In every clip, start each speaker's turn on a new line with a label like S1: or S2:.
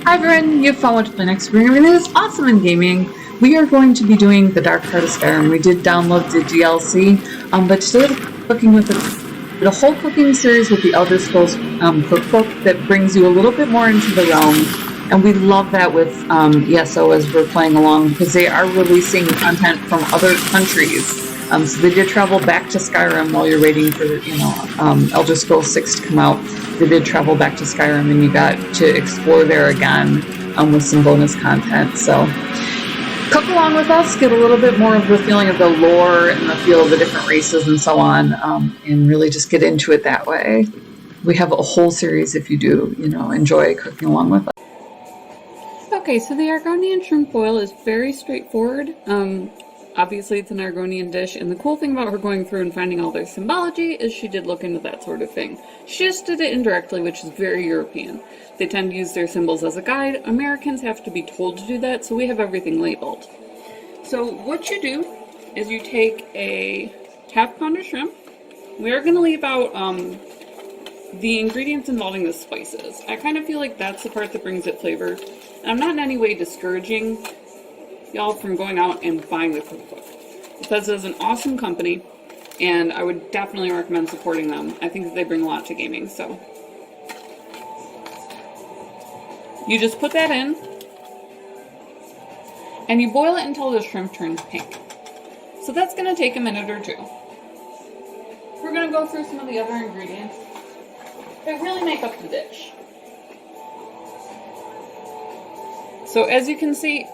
S1: Hi everyone, you've found what to play next. We're going to do this awesome in gaming. We are going to be doing the Dark Part of Skyrim. We did download the DLC, but today we're looking with the whole cooking series with the Elder Scrolls Cookbook that brings you a little bit more into the realm. And we love that with ESO as we're playing along because they are releasing content from other countries. So they did travel back to Skyrim while you're waiting for, Elder Scrolls 6 to come out. They did travel back to Skyrim and you got to explore there again with some bonus content. So cook along with us, get a little bit more of the feeling of the lore and the feel of the different races and so on, and really just get into it that way. We have a whole series if you do, enjoy cooking along with us.
S2: Okay, so the Argonian shrimp boil is very straightforward. Obviously, it's an Argonian dish, and the cool thing about her going through and finding all their symbology is she did look into that sort of thing. She just did it indirectly, which is very European. They tend to use their symbols as a guide. Americans have to be told to do that, so we have everything labeled. So what you do is you take a half-pound of shrimp. We are going to leave out the ingredients involving the spices. I kind of feel like that's the part that brings it flavor. And I'm not in any way discouraging y'all from going out and buying the cookbook, because it's an awesome company and I would definitely recommend supporting them. I think that they bring a lot to gaming. So you just put that in and you boil it until the shrimp turns pink. So that's going to take a minute or two. We're going to go through some of the other ingredients that really make up the dish. So as you can see,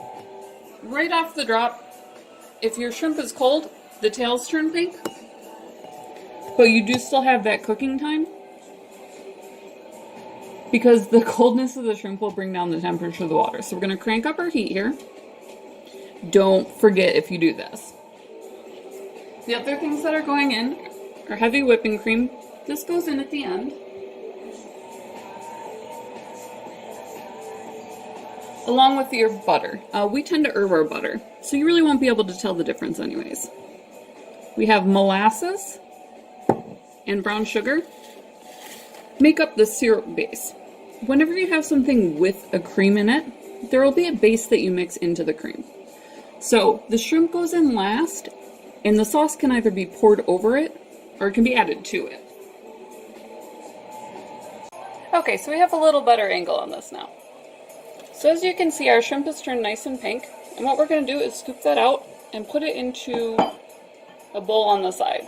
S2: right off the drop, if your shrimp is cold, the tails turn pink, but you do still have that cooking time because the coldness of the shrimp will bring down the temperature of the water. So we're going to crank up our heat here. Don't forget if you do this. The other things that are going in are heavy whipping cream. This goes in at the end. Along with your butter. We tend to herb our butter, so you really won't be able to tell the difference anyways. We have molasses and brown sugar. Make up the syrup base. Whenever you have something with a cream in it, there will be a base that you mix into the cream. So the shrimp goes in last, and the sauce can either be poured over it, or it can be added to it. Okay, so we have a little better angle on this now. So as you can see, our shrimp has turned nice and pink, and what we're going to do is scoop that out and put it into a bowl on the side.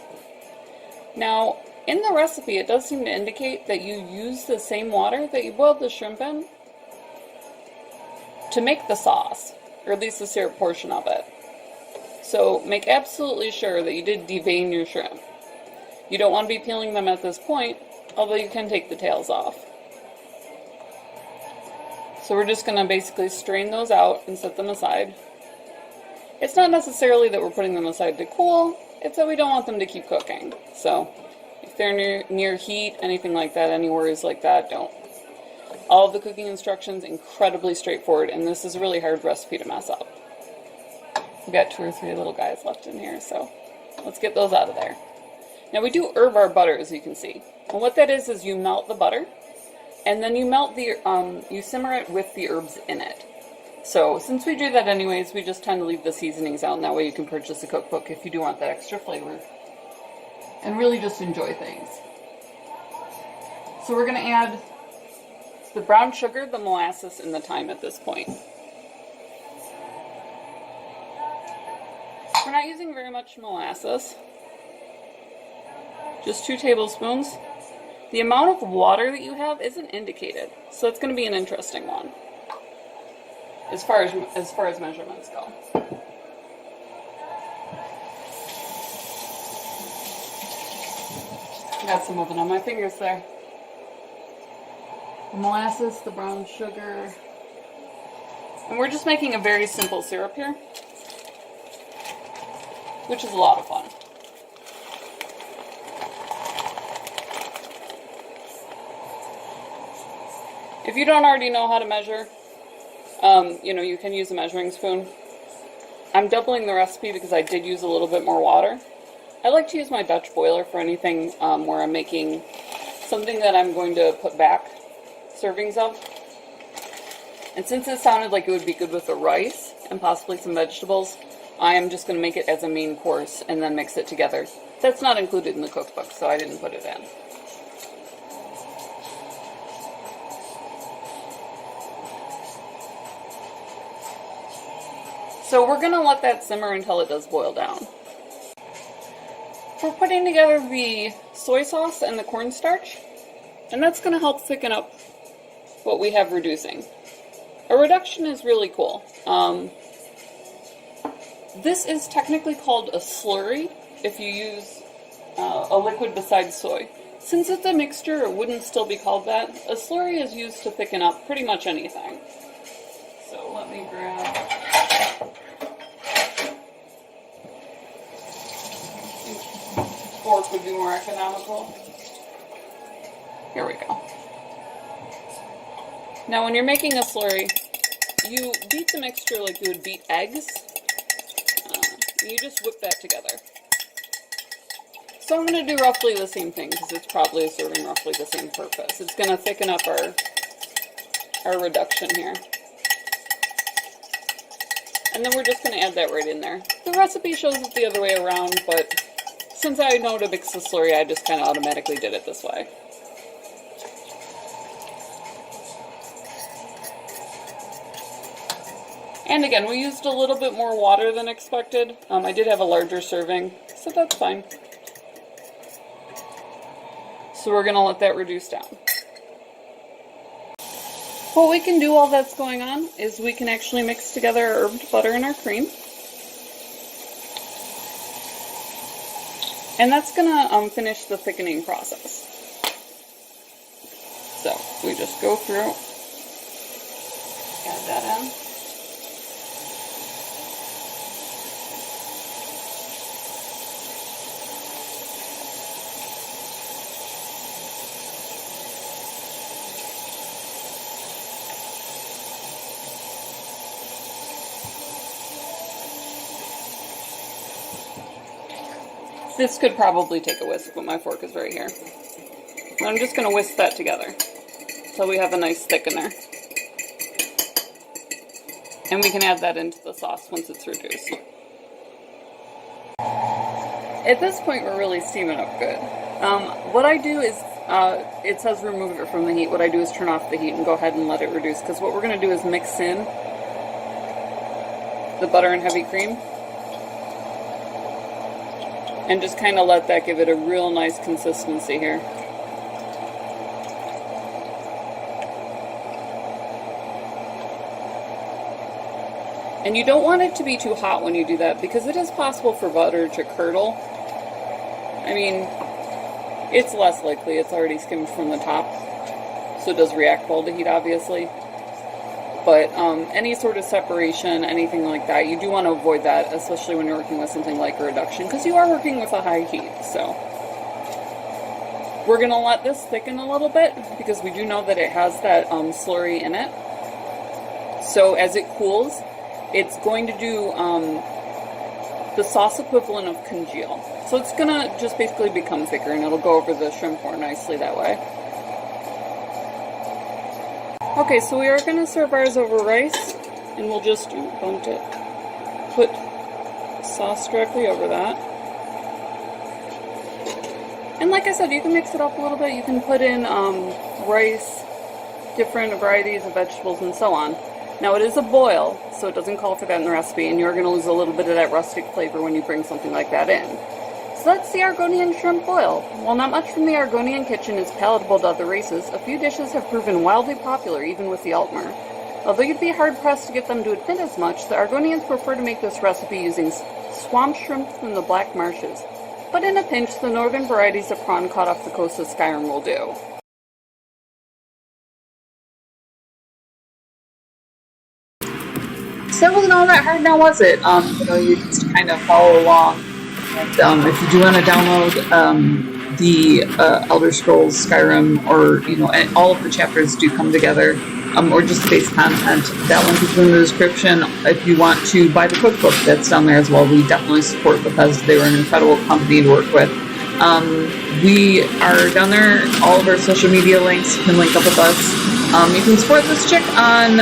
S2: Now, in the recipe, it does seem to indicate that you use the same water that you boiled the shrimp in to make the sauce, or at least the syrup portion of it. So make absolutely sure that you did devein your shrimp. You don't want to be peeling them at this point, although you can take the tails off. So we're just going to basically strain those out and set them aside. It's not necessarily that we're putting them aside to cool, it's that we don't want them to keep cooking. So if they're near heat, anything like that, any worries like that, don't. All of the cooking instructions, incredibly straightforward, and this is a really hard recipe to mess up. We've got 2 or 3 little guys left in here, so let's get those out of there. Now we do herb our butter, as you can see. And what that is you melt the butter, and then you melt the, you simmer it with the herbs in it. So since we do that anyways, we just tend to leave the seasonings out, and that way you can purchase a cookbook if you do want that extra flavor. And really just enjoy things. So we're going to add the brown sugar, the molasses, and the thyme at this point. We're not using very much molasses. Just 2 tablespoons. The amount of water that you have isn't indicated, so it's going to be an interesting one as far as measurements go. Got some of it on my fingers there. The molasses, the brown sugar, and we're just making a very simple syrup here, which is a lot of fun. If you don't already know how to measure, you can use a measuring spoon. I'm doubling the recipe because I did use a little bit more water. I like to use my Dutch boiler for anything where I'm making something that I'm going to put back servings of. And since it sounded like it would be good with the rice and possibly some vegetables, I am just going to make it as a main course and then mix it together. That's not included in the cookbook, so I didn't put it in. So we're going to let that simmer until it does boil down. We're putting together the soy sauce and the cornstarch, and that's going to help thicken up what we have reducing. A reduction is really cool. This is technically called a slurry if you use a liquid besides soy. Since it's a mixture, it wouldn't still be called that. A slurry is used to thicken up pretty much anything. So let me grab... fork would be more economical. Here we go. Now when you're making a slurry, you beat the mixture like you would beat eggs. And you just whip that together. So I'm going to do roughly the same thing because it's probably serving roughly the same purpose. It's going to thicken up our reduction here. And then we're just going to add that right in there. The recipe shows it the other way around, but since I know to mix the slurry, I just kind of automatically did it this way. And again, we used a little bit more water than expected. I did have a larger serving, so that's fine. So we're going to let that reduce down. What we can do while that's going on is we can actually mix together our herbed butter and our cream. And that's going to finish the thickening process. So we just go through, add that in. This could probably take a whisk, but my fork is right here. And I'm just going to whisk that together so we have a nice thickener. And we can add that into the sauce once it's reduced. At this point, we're really steaming up good. What I do is, it says remove it from the heat. What I do is turn off the heat and go ahead and let it reduce, because what we're going to do is mix in the butter and heavy cream. And just kind of let that give it a real nice consistency here. And you don't want it to be too hot when you do that, because it is possible for butter to curdle. I mean, it's less likely. It's already skimmed from the top, so it does react well to heat, obviously. But any sort of separation, anything like that, you do want to avoid that, especially when you're working with something like a reduction, because you are working with a high heat. So we're going to let this thicken a little bit, because we do know that it has that slurry in it. So as it cools, it's going to do the sauce equivalent of congeal. So it's going to just basically become thicker, and it'll go over the shrimp more nicely that way. Okay, so we are going to serve ours over rice, and we'll just bumped it. Put sauce directly over that. And like I said, you can mix it up a little bit. You can put in rice, different varieties of vegetables, and so on. Now, it is a boil, so it doesn't call for that in the recipe, and you're going to lose a little bit of that rustic flavor when you bring something like that in. So that's the Argonian shrimp boil. While not much from the Argonian kitchen is palatable to other races, a few dishes have proven wildly popular even with the Altmer. Although you'd be hard-pressed to get them to admit as much, the Argonians prefer to make this recipe using swamp shrimp from the Black Marshes. But in a pinch, the northern varieties of prawn caught off the coast of Skyrim will do.
S1: So it wasn't all that hard now, was it? You just kind of follow along. And if you do want to download the Elder Scrolls Skyrim, or and all of the chapters do come together, or just the base content, that link is in the description. If you want to buy the cookbook, that's down there as well. We definitely support Bethesda. They were an incredible company to work with. We are down there. All of our social media links, you can link up with us. You can support this chick on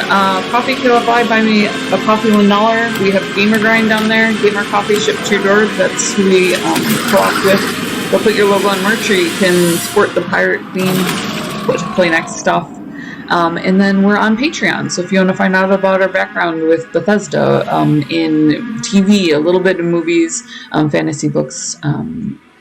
S1: Coffee Ko-Fi. Buy me a coffee $1. We have Gamer Grind down there. Gamer Coffee shipped to your door. That's who we co-op with. They'll put your logo on merch, or you can support the pirate theme, play next stuff. And then we're on Patreon, so if you want to find out about our background with Bethesda in TV, a little bit in movies, fantasy books,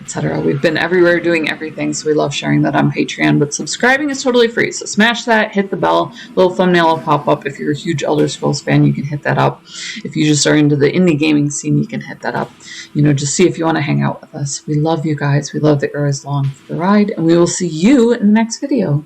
S1: etc. We've been everywhere doing everything, so we love sharing that on Patreon. But subscribing is totally free, so smash that, hit the bell, little thumbnail will pop up. If you're a huge Elder Scrolls fan, you can hit that up. If you just are into the indie gaming scene, you can hit that up. You know, just see if you want to hang out with us. We love you guys. We love that you're always along for the ride, and we will see you in the next video.